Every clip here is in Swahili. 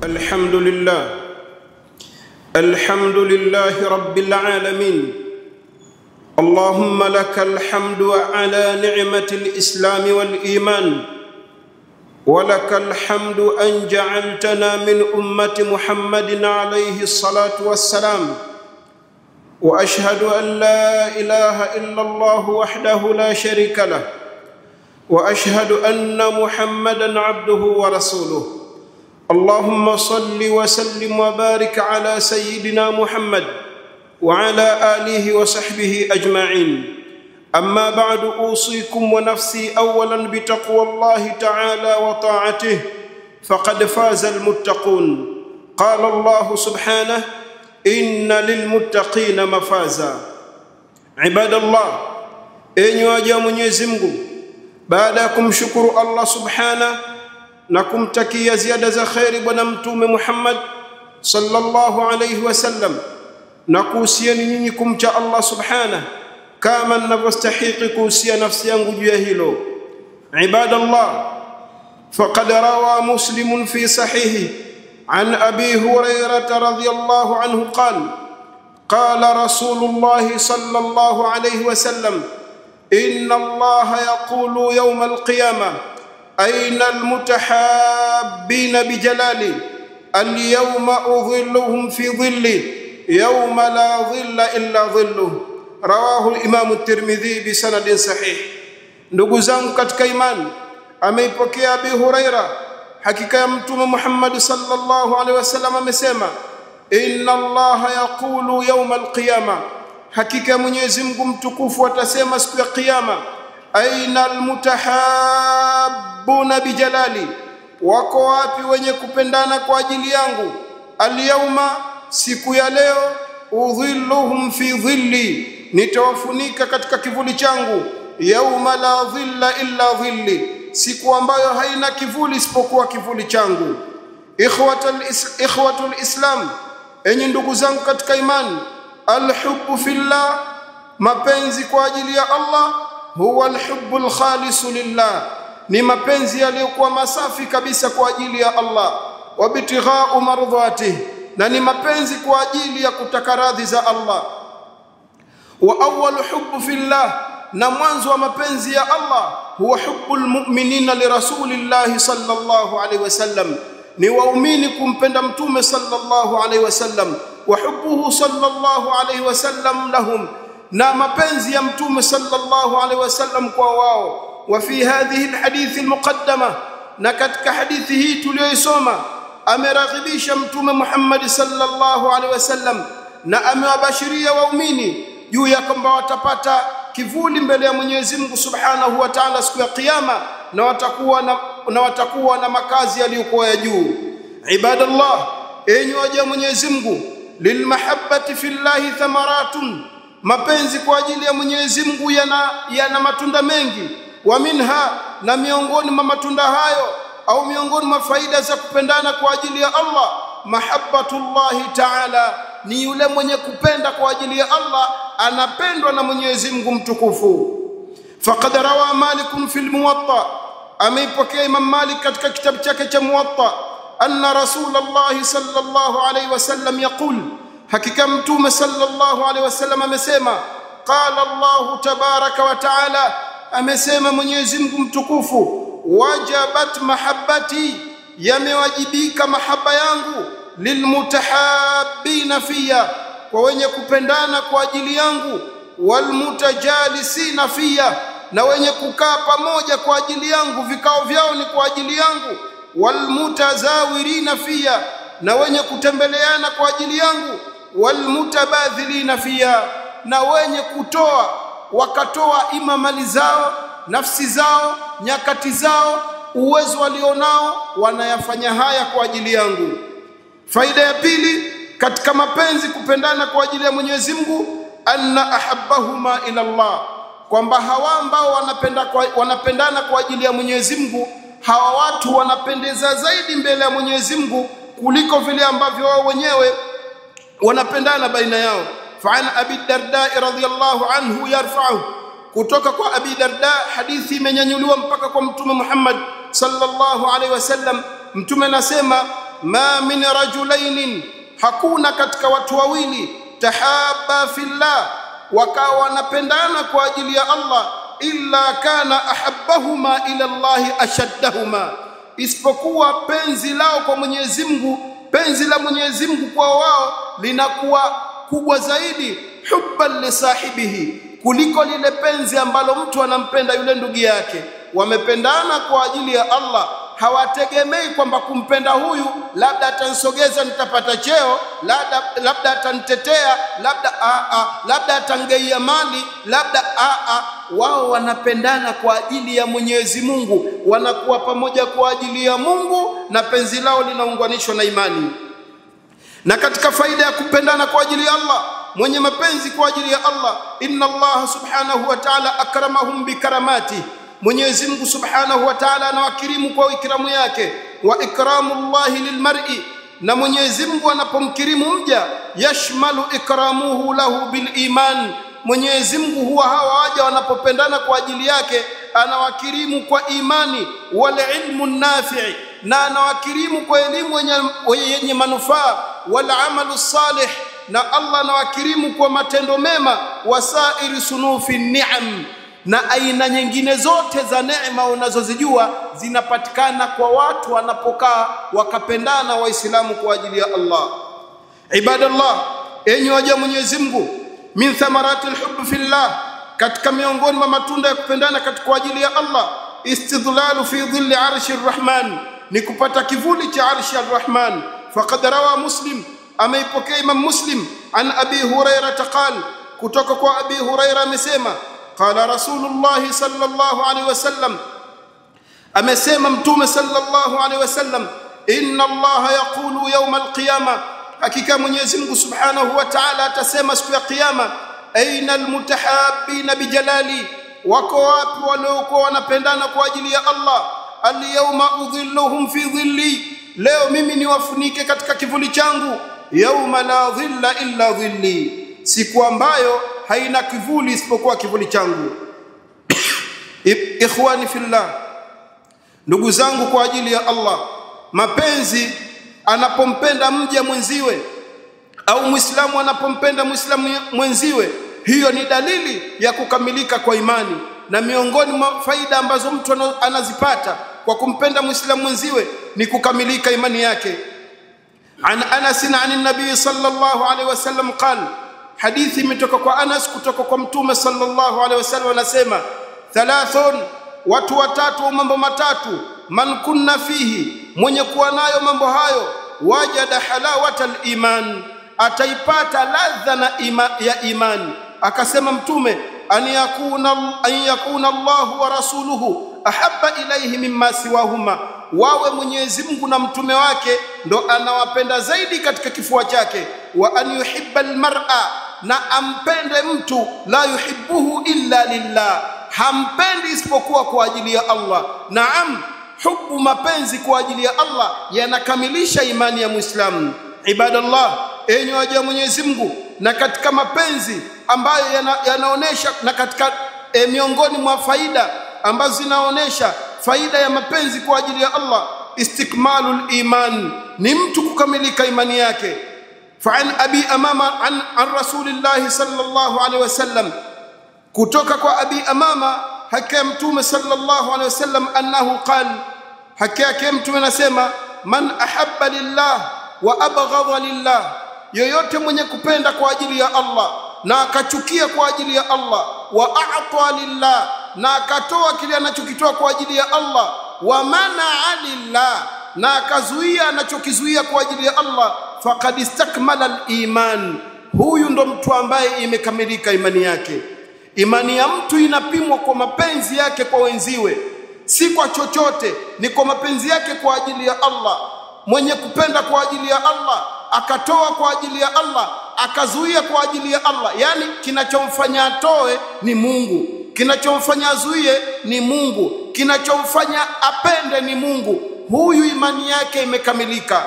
الحمد لله رب العالمين. اللهم لك الحمد على نعمة الإسلام والإيمان، ولك الحمد أن جعلتنا من أمة محمد عليه الصلاة والسلام. وأشهد أن لا إله إلا الله وحده لا شريك له، وأشهد أن محمدًا عبده ورسوله. اللهم صل وسلم وبارك على سيدنا محمد وعلى آله وصحبه أجمعين. أما بعد، أوصيكم ونفسي أولاً بتقوى الله تعالى وطاعته، فقد فاز المتقون. قال الله سبحانه: إن للمتقين مفازا. عباد الله، enyi waja Mwenyezi Mungu, baada ya kumshukuru Allah subhanahu na kumtakia ziada za khairi bwana mtume Muhammad sallallahu alayhi wasallam, na kuhusieni nyinyi kumcha Allah subhanahu kama ninavyostahili kuhusia nafsi yangu juu ya hilo. Ibadallah, faqad rawa Muslim fi sahihi an Abi Hurairah radhiyallahu anhu qala Rasulullah sallallahu alayhi wasallam: inna Allah yaqulu yawm al-qiyamah أين المتحابين بجلالي اليوم أظلهم في ظلي يوم لا ظل إلا ظله. رواه الإمام الترمذي بسند صحيح. Ndugu zangu katika imani, ameipokea Abi Huraira, hakika ya mtume Muhammad sallallahu alaihi wasallam amesema: inna Allah yaqulu yawm al-qiyamah, hakika Mwenyezi Mungu mtukufu atasema siku ya kiyama: aina almutahabbuna bijalali, wako wapi wenye kupendana kwa ajili yangu? Alyawma, siku ya leo, udhilluhum fi dhilli, nitawafunika katika kivuli changu. Yawma la dhilla illa dhilli, siku ambayo haina kivuli isipokuwa kivuli changu. Ikhwatul Islam, enyi ndugu zangu katika imani, alhubbu fillah, mapenzi kwa ajili ya Allah, huwa alhubbul khalisu lillah, ni mapenzi yaliyokuwa masafi kabisa kwa ajili ya Allah. Wabtighau mardhatihi, na ni mapenzi kwa ajili ya kutaka radhi za Allah. Wa awwalu hubbu fillah, na mwanzo wa mapenzi ya Allah, huwa hubbul mu'minina li rasulillahi sallallahu alaihi wasallam, ni waumini kumpenda mtume sallallahu alaihi wasallam. Wa hubbuhu sallallahu alaihi wasallam lahum, na mapenzi ya mtume sallallahu alaihi wasallam kwa wao. Wa fi hadhihi alhadith almuqaddama, na katika hadithi hii tuliyoisoma, ameraghibisha mtume Muhammad sallallahu alaihi wasallam na amewabashiria waumini juu ya kwamba watapata kivuli mbele ya Mwenyezi Mungu subhanahu wa ta'ala siku ya kiyama, na watakuwa na makazi yaliyokuwa ya juu. Ibadallah, enyi waja Mwenyezi Mungu, lilmahabbati fillahi thamaratun, mapenzi kwa ajili ya Mwenyezi Mungu yana matunda mengi. Wa minha, na miongoni mwa matunda hayo au miongoni mwa faida za kupendana kwa ajili ya Allah, mahabbatullahi ta'ala, ni yule mwenye kupenda kwa ajili ya Allah anapendwa na Mwenyezi Mungu mtukufu. Faqad rawa Malik fi al-Muwatta, ameipokea Imam Malik katika kitabu chake cha Muwatta, anna Rasulullah sallallahu alayhi wasallam yaqul, hakika mtume sallallahu alaihi wasallam amesema: qala Allah tabaraka wa taala, amesema Mwenyezi Mungu mtukufu: wajabat mahabbati, yamewajibika mahaba yangu, lilmutahabbina fiya, kwa wenye kupendana kwa ajili yangu, walmutajalisina fiya, na wenye kukaa pamoja kwa ajili yangu, vikao vyao ni kwa ajili yangu, walmutazawirina fiya, na wenye kutembeleana kwa ajili yangu, walmutabadhilina fiya, na wenye kutoa wakatoa ima mali zao, nafsi zao, nyakati zao, uwezo walionao, wanayafanya haya kwa ajili yangu. Faida ya pili katika mapenzi kupendana kwa ajili ya Mwenyezi Mungu, anna ahabbahuma ila Allah, kwamba hawa ambao wanapendana kwa ajili ya Mwenyezi Mungu, hawa watu wanapendeza zaidi mbele ya Mwenyezi Mungu kuliko vile ambavyo wao wenyewe wanapendana baina yao. Fa'an Abi Darda radhiyallahu anhu yarfa'u, kutoka kwa Abi Darda hadithi imenyanyuliwa mpaka kwa mtume Muhammad sallallahu alaihi wasallam. Mtume anasema ma min rajulain, hakuna katika watu wawili, tahabba fillah, wakawa wanapendana kwa ajili ya Allah, illa kana ahabbahuma ila Allah ashaddahuma, isipokuwa penzi lao kwa Mwenyezi Mungu, penzi la Mwenyezi Mungu kwa wao linakuwa kubwa zaidi, hubban li sahibihi, kuliko lile penzi ambalo mtu anampenda yule ndugu yake. Wamependana kwa ajili ya Allah, hawategemei kwamba kumpenda huyu labda atanisogeza nitapata cheo, labda atanitetea, labda atangeia mali, wao wanapendana kwa ajili ya Mwenyezi Mungu, wanakuwa pamoja kwa ajili ya Mungu, na penzi lao linaunganishwa na imani. Na katika faida ya kupendana kwa ajili ya Allah, mwenye mapenzi kwa ajili ya Allah, inna Allah subhanahu wa ta'ala akramahum bikaramati, Mwenyezi Mungu subhanahu wa ta'ala anawakirimu kwa ikramu yake. Wa ikramullahi lilmar'i, na Mwenyezi Mungu anapomkirimu mja, yashmalu ikramuhu lahu biliman, Mwenyezi Mungu huwa hawa waja wanapopendana kwa ajili yake anawakirimu kwa imani, wal ilmu nafi'i, na anawakirimu kwa elimu yenye manufaa, wal amalu salih, na Allah anawakirimu kwa matendo mema, wasairi sunufi ni'am, na aina nyingine zote za neema unazozijua zinapatikana kwa watu wanapokaa wakapendana Waislamu kwa ajili ya Allah. Ibadallah, enyi waja Mwenyezi Mungu, min thamarati alhubb fillah, katika miongoni mwa matunda ya kupendana kwa ajili ya Allah, istidlalu fi dhilli arshi arrahman, ni kupata kivuli cha arshi arrahman. Faqad rawa Muslim, ameipokea Imam Muslim, an Abi Hurairah qala, kutoka kwa Abi Hurairah amesema, qala Rasulullah sallallahu alaihi wasallam, amesema Mtume sallallahu alaihi wasallam, inna Allah yaqulu yawm alqiyama, hakika Mwenyezi Mungu subhanahu wa ta'ala atasema siku ya kiyama, aina almutahabbina bijalali, wako wapi waliokuwa wanapendana kwa ajili ya Allah, alyawma udhilluhum fi dhilli, leo mimi niwafunike katika kivuli changu, yawma la dhilla illa dhilli, siku ambayo haina kivuli isipokuwa kivuli changu. Ikhwani fillah, ndugu zangu kwa ajili ya Allah, mapenzi anapompenda mja mwenziwe au Muislamu anapompenda Muislamu mwenziwe, hiyo ni dalili ya kukamilika kwa imani. Na miongoni mwa faida ambazo mtu anazipata kwa kumpenda Muislamu mwenziwe ni kukamilika imani yake. An Anas an Nabii sallallahu alaihi wasallam qala, hadithi imetoka kwa Anas kutoka kwa Mtume sallallahu alaihi wasallam, anasema, thalathun, watu watatu, mambo matatu, man kunna fihi, mwenye kuwa nayo mambo hayo, wajada halawatal iman, ataipata ladha ya imani. Akasema Mtume, an yakuna Allah wa rasuluhu ahabba ilayhi mimma siwahuma, wawe Mwenyezi Mungu na mtume wake ndo anawapenda zaidi katika kifua chake. Wa an yuhibba almar'a, na ampende mtu, la yuhibbuhu illa lillah, hampendi isipokuwa kwa ajili ya Allah. Naam, hubu, mapenzi kwa ajili ya Allah yanakamilisha imani ya Muislamu. Ibadallah, enyi waja Mwenyezi Mungu, na katika mapenzi ambayo yanaonesha, na katika miongoni mwa faida ambazo zinaonesha faida ya mapenzi kwa ajili ya Allah, istikmalul iman, ni mtu kukamilika imani yake. Fa'an Abi Amama an Rasulillah sallallahu alaihi wasallam, kutoka kwa Abi Amama hakika Mtume sallallahu alaihi wasallam, annahu qala, hakika Mtume anasema, man ahabba lillah wa abghadha lillah, yoyote mwenye kupenda kwa ajili ya Allah na akachukia kwa ajili ya Allah, wa a'ta lillah, na akatoa kile anachokitoa kwa ajili ya Allah, wa mana'a lillah, na akazuia anachokizuia kwa ajili ya Allah, faqad istakmala al-iman, huyu ndo mtu ambaye imekamilika imani yake. Imani ya mtu inapimwa kwa mapenzi yake kwa wenziwe, si kwa chochote, ni kwa mapenzi yake kwa ajili ya Allah. Mwenye kupenda kwa ajili ya Allah, akatoa kwa ajili ya Allah, akazuia kwa ajili ya Allah, yani kinachomfanya atoe ni Mungu, kinachomfanya azuie ni Mungu, kinachomfanya apende ni Mungu, huyu imani yake imekamilika.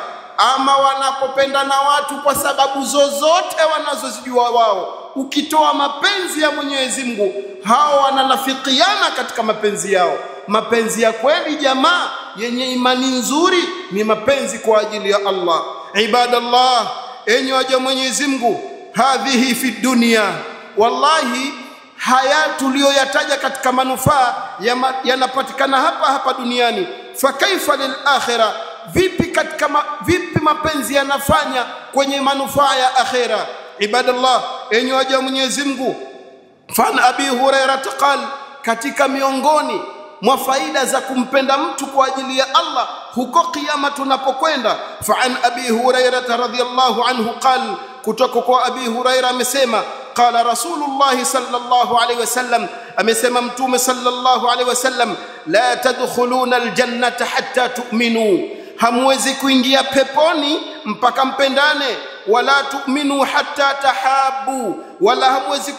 Ama wanapopenda na watu kwa sababu zozote wanazozijua wao, ukitoa mapenzi ya Mwenyezi Mungu, hao wananafikiana katika mapenzi yao. Mapenzi ya kweli jamaa yenye imani nzuri ni mapenzi kwa ajili ya Allah. Ibadallah, enyi waja Mwenyezi Mungu, hadhihi fi dunya, wallahi haya tuliyoyataja katika manufaa yanapatikana hapa duniani. Fa kaifa lil akhirah, vipi mapenzi yanafanya kwenye manufaa ya akhira? Ibadallah, enyi waja Mwenyezi Mungu, fan Abi Hurairah qala, katika miongoni mwa faida za kumpenda mtu kwa ajili ya Allah huko kiyama tunapokwenda. Fa an Abi Hurairah radhiyallahu anhu qala, kutoka kwa Abi Hurairah amesema, qala Rasulullah sallallahu alayhi wasallam, amesema Mtume sallallahu alayhi wasallam, la tadkhuluna aljannata hatta tu'minu, hamwezi kuingia peponi mpaka mpendane. Wala tu'minu hatta tahabu, wala hamwezi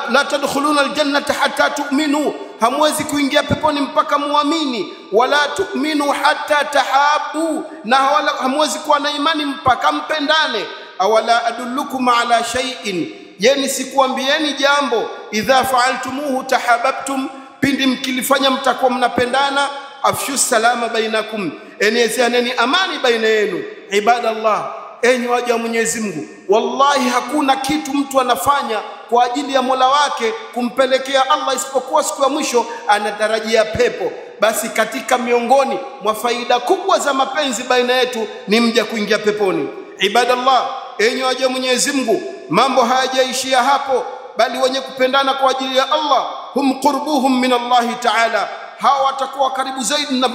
la tadkhuluna aljannata hatta tu'minu, hamwezi kuingia peponi mpaka muamini. Wala tu'minu hatta tahabu, na wala hamwezi kuwa na imani mpaka mpendane. Awala adullukum ala shay'in, yani sikuambieni jambo, idha fa'altumuhu tahabbtum, pindi mkilifanya mtakuwa mnapendana. Afshu salama bainakum, enezeaneni amani baina yenu. Ibadallah, enyi waja wa Mwenyezi Mungu, wallahi hakuna kitu mtu anafanya kwa ajili ya Mola wake kumpelekea Allah isipokuwa siku ya mwisho anatarajia pepo. Basi katika miongoni mwa faida kubwa za mapenzi baina yetu ni mja kuingia peponi. Ibadallah, enyi waja wa Mwenyezi Mungu, mambo hayajaishia hapo, bali wenye kupendana kwa ajili ya Allah hum qurbuhum min Allah ta'ala, hawa watakuwa karibu zaidi na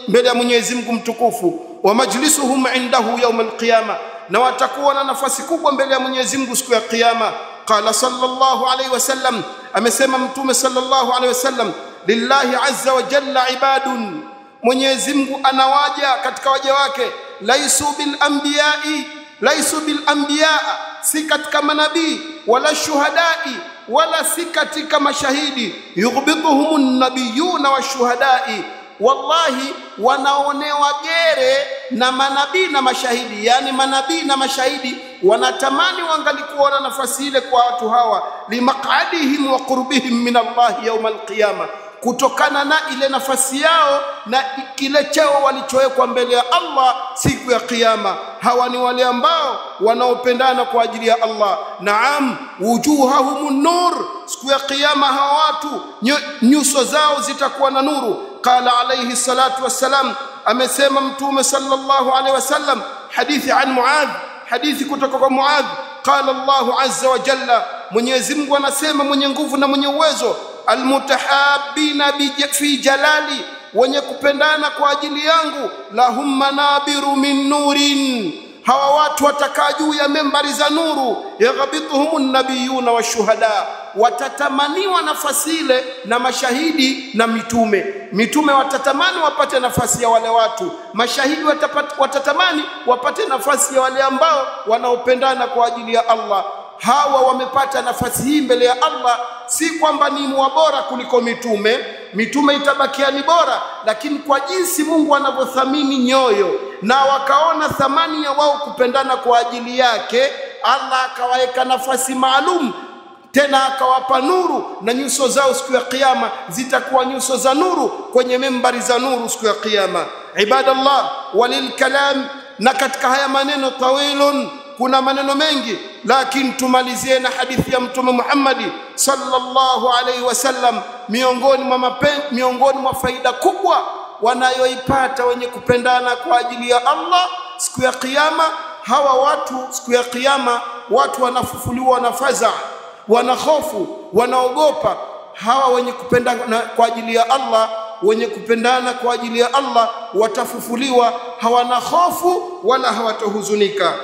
mbele ya Mwenyezi Mungu mtukufu. Wa majlisuhum indahu yawm alqiyama, na watakuwa na nafasi kubwa mbele ya Mwenyezi Mungu siku ya kiyama. Qala sallallahu alayhi wasallam, amesema Mtume sallallahu alayhi wasallam, lillahi azza wa jalla ibadun, Mwenyezi Mungu anawaja katika waja wake, laisu bil anbiya, si katika manabii, wala shuhadai, wala si katika mashahidi. Yughbituhumun nabiyuna washuhadai, wallahi wanaonewa gere na manabii na mashahidi. Yani manabii na mashahidi wanatamani wangalikuwa na nafasi ile kwa watu hawa, limaq'adihim wa qurbihim min Allah yawm alqiyama, kutokana na ile nafasi yao na kile cheo walichowekwa mbele ya Allah siku ya kiyama. Hawa ni wale ambao wanaopendana kwa ajili ya Allah. Naam, wujuhahumun nur, siku ya kiyama hawa watu nyuso zao zitakuwa na nuru. Qala alayhi salatu wassalam, amesema Mtume sallallahu alayhi wasallam, hadithi an Muadh, hadithi kutoka kwa Muadh, qala Allahu azza wa jalla, Mwenyezi Mungu anasema, mwenye nguvu na mwenye uwezo, almutahabbina fi jalali, wenye kupendana kwa ajili yangu, lahum manabiru min nurin, hawa watu watakaa juu ya membari za nuru. Yaghbituhumun nabiyuna washuhada, watatamaniwa nafasi ile na mashahidi na mitume watatamani wapate nafasi ya wale watu. Mashahidi watatamani wapate nafasi ya wale ambao wanaopendana kwa ajili ya Allah. Hawa wamepata nafasi hii mbele ya Allah, si kwamba ni bora kuliko mitume itabakia ni bora, lakini kwa jinsi Mungu anavyothamini nyoyo na wakaona thamani ya wao kupendana kwa ajili yake, Allah akawaweka nafasi maalum, tena akawapa nuru, na nyuso zao siku ya kiyama zitakuwa nyuso za nuru kwenye membari za nuru siku ya kiyama. Ibadallah, walil kalam, na katika haya maneno tawilun, kuna maneno mengi, lakini tumalizie na hadithi ya Mtume Muhammad sallallahu alayhi wasallam. Miongoni mwa faida kubwa wanayoipata wenye kupendana kwa ajili ya Allah siku ya kiyama, hawa watu siku ya kiyama watu wanafufuliwa na faza, wanahofu, wanaogopa. Hawa wenye kupendana kwa ajili ya Allah, wenye kupendana kwa ajili ya Allah watafufuliwa, hawana hofu wala hawatahuzunika.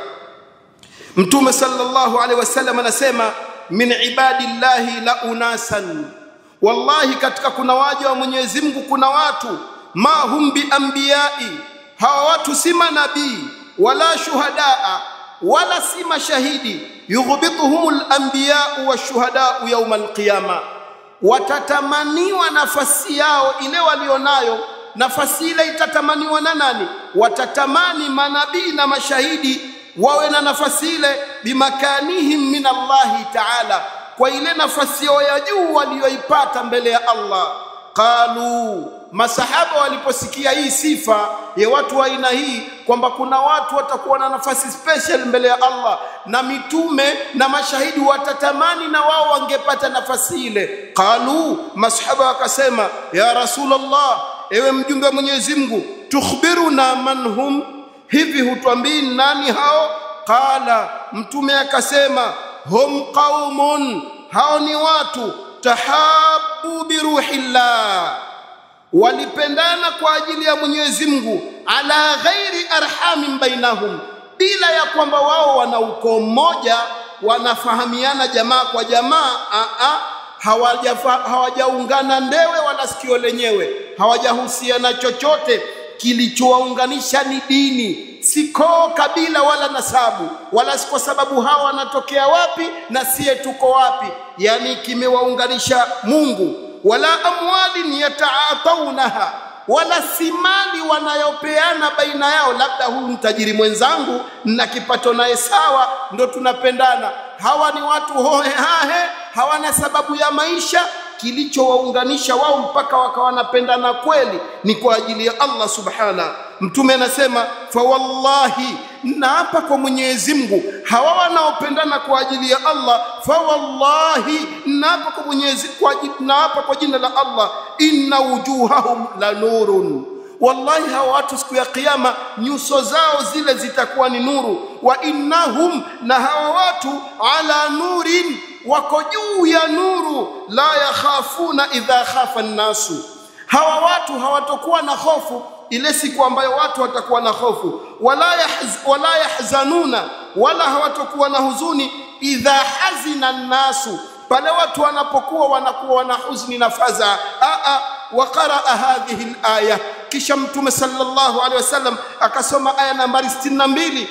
Mtume sallallahu alaihi wasallam anasema, min ibadillahi la unasan, wallahi katika kuna waja wa Mwenyezi Mungu kuna watu, ma hum bi anbiyai, hawa watu si manabii wala shuhadaa wala si mashahidi. Yughbituhumul anbiya'u washuhada'u yawmal qiyama, watatamaniwa nafasi yao ile walionayo. Nafasi ile itatamaniwa na nani? Watatamani manabii na mashahidi wawe na nafasi ile, bimakanihim min Allahi ta'ala, kwa ile nafasi yao ya juu walioipata mbele ya Allah. Qalu, masahaba waliposikia hii sifa ya watu wa aina hii, kwamba kuna watu watakuwa na nafasi special mbele ya Allah na mitume na mashahidi watatamani na wao wangepata nafasi ile, qalu, masahaba wakasema, ya Rasulullah, ewe mjumbe wa Mwenyezi Mungu, tukhbiruna man hum, hivi hutuambii nani hao? Qala, mtume akasema, hum qaumun, hao ni watu tahabbu bi ruhillah, walipendana kwa ajili ya Mwenyezi Mungu, ala ghairi arhamin bainahum, bila ya kwamba wao wana ukoo mmoja, wanafahamiana jamaa kwa jamaa, hawajaungana ndewe wala sikio lenyewe, hawajahusiana chochote. Kilichowaunganisha ni dini, si koo, kabila wala nasabu, wala si kwa sababu hawa wanatokea wapi na siye tuko wapi. Yani kimewaunganisha Mungu. Wala amwalin yataataunaha, wala si mali wanayopeana baina yao, labda huyu mtajiri mwenzangu na kipato naye sawa ndo tunapendana. Hawa ni watu hohe hahe, hawana sababu ya maisha. Kilichowaunganisha wao mpaka wakawa wanapendana kweli ni kwa ajili ya Allah subhana. Mtume anasema, fa wallahi, naapa kwa Mwenyezi Mungu, hawa wanaopendana kwa ajili ya Allah, fa wallahi, naapa kwa Mwenyezi, naapa kwa jina la Allah, inna wujuhahum la nurun, wallahi hawa watu siku ya kiyama nyuso zao zile zitakuwa ni nuru. Wa innahum, na hawa watu, ala nurin, wako juu ya nuru. La yakhafuna idha khafa an-nasu, hawa watu hawatakuwa na hofu ile siku ambayo watu watakuwa na hofu. Wala yahzanuna, wala hawatakuwa na huzuni, idha hazina an-nasu, pale watu wanakuwa na huzuni na fadhaa. Wa qaraa hadhihi al-aya, kisha Mtume sallallahu alaihi wasallam akasoma aya nambari 62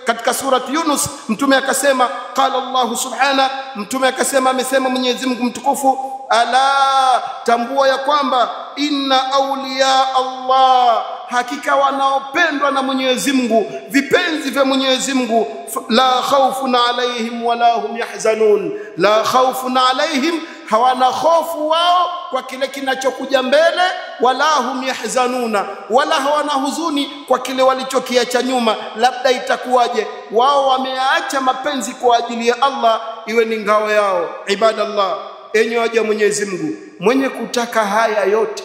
katika surati Yunus. Mtume akasema, qala Allah subhana, mtume akasema, amesema Mwenyezi Mungu mtukufu, ala, tambua ya kwamba inna awliya Allah, hakika wanaopendwa na Mwenyezi Mungu, vipenzi vya Mwenyezi Mungu, la khawfun alaihim wala hum yahzanun, la khawfun alaihim, hawana hofu wao kwa kile kinachokuja mbele, wala hum yahzanuna, wala hawana huzuni kwa kile walichokiacha nyuma, labda itakuwaje. Wao wameacha mapenzi kwa ajili ya Allah iwe ni ngao yao. Ibadallah, enyi waja Mwenyezi Mungu, mwenye kutaka haya yote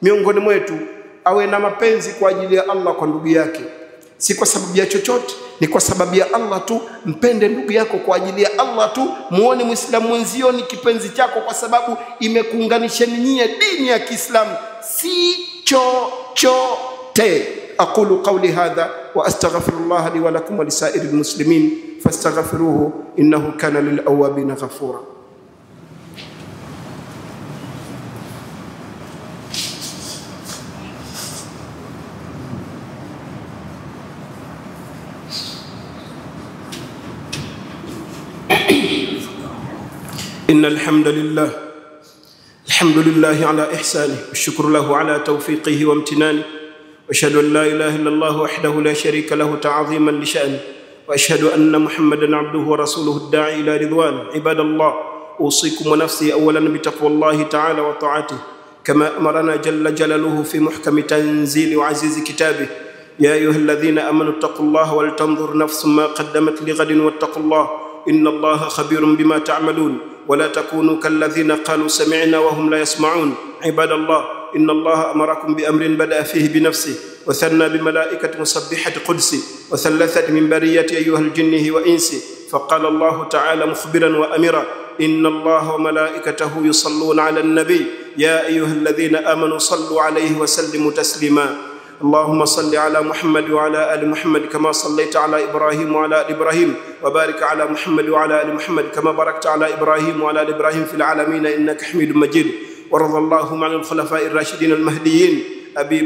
miongoni mwetu awe na mapenzi kwa ajili ya Allah kwa ndugu yake, si kwa sababu ya chochote, ni kwa sababu ya Allah tu. Mpende ndugu yako kwa ajili ya Allah tu. Muone Muislamu mwenzio ni kipenzi chako kwa sababu imekuunganisha nyinyi dini ya Kiislamu, si chochote. aqulu qawli hadha wa astaghfirullah li wa lakum wa lisairil muslimin fastaghfiruhu innahu kana lil awwabin ghafura. إن الحمد لله على إحسانه، والشكر له على توفيقه وامتنانه، وأشهد أن لا إله إلا الله وحده لا شريك له تعظيما لشأنه، وأشهد أن محمدا عبده ورسوله الداعي إلى رضوانه. عباد الله، أوصيكم ونفسي أولا بتقوى الله تعالى وطاعته، كما أمرنا جل جلاله في محكم تنزيل وعزيز كتابه. يا أيها الذين آمنوا اتقوا الله ولتنظر نفس ما قدمت لغد واتقوا الله إن الله خبير بما تعملون، ولا تكونوا كالذين قالوا سمعنا وهم لا يسمعون. عباد الله، إن الله أمركم بأمر بدأ فيه بنفسه، وثنى بملائكة مسبحة قدسه، وثلثت من برية أيها الجن وإنسه، فقال الله تعالى مخبرا وأمرا، إن الله وملائكته يصلون على النبي يا أيها الذين آمنوا صلوا عليه وسلموا تسليما. اللهم صل على محمد وعلى آل محمد كما صليت على إبراهيم وعلى آل إبراهيم، وبارك على محمد وعلى آل محمد كما باركت على إبراهيم وعلى آل إبراهيم في العالمين إنك حميد مجيد. ورضى اللهم عن الخلفاء الراشدين المهديين أبي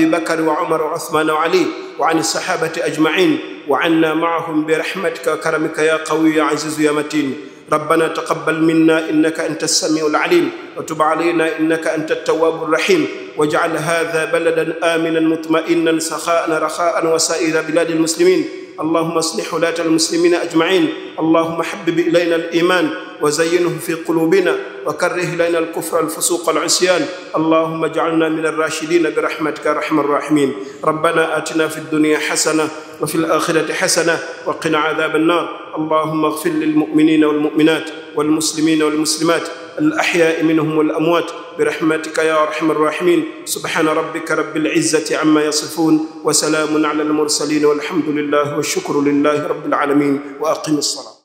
بكر وعمر وعثمان وعلي، وعن الصحابة أجمعين، وعنا معهم برحمتك وكرمك يا قوي يا عزيز يا متين. ربنا تقبل منا إنك أنت السميع العليم، وتب علينا إنك أنت التواب الرحيم، واجعل هذا بلدا آمنا مطمئنا سخاء رخاء وسائر بلاد المسلمين. اللهم اصلح ولاة المسلمين أجمعين. اللهم حبب إلينا الإيمان وزينه في قلوبنا وكره إلينا الكفر والفسوق والعصيان. اللهم اجعلنا من الراشدين برحمتك يا أرحم الراحمين. ربنا آتنا في الدنيا حسنة وفي الآخرة حسنة وقنا عذاب النار. اللهم اغفر للمؤمنين والمؤمنات والمسلمين والمسلمات الأحياء منهم والأموات برحمتك يا أرحم الراحمين. سبحان ربك رب العزة عما يصفون وسلام على المرسلين والحمد لله والشكر لله رب العالمين. وأقم الصلاة.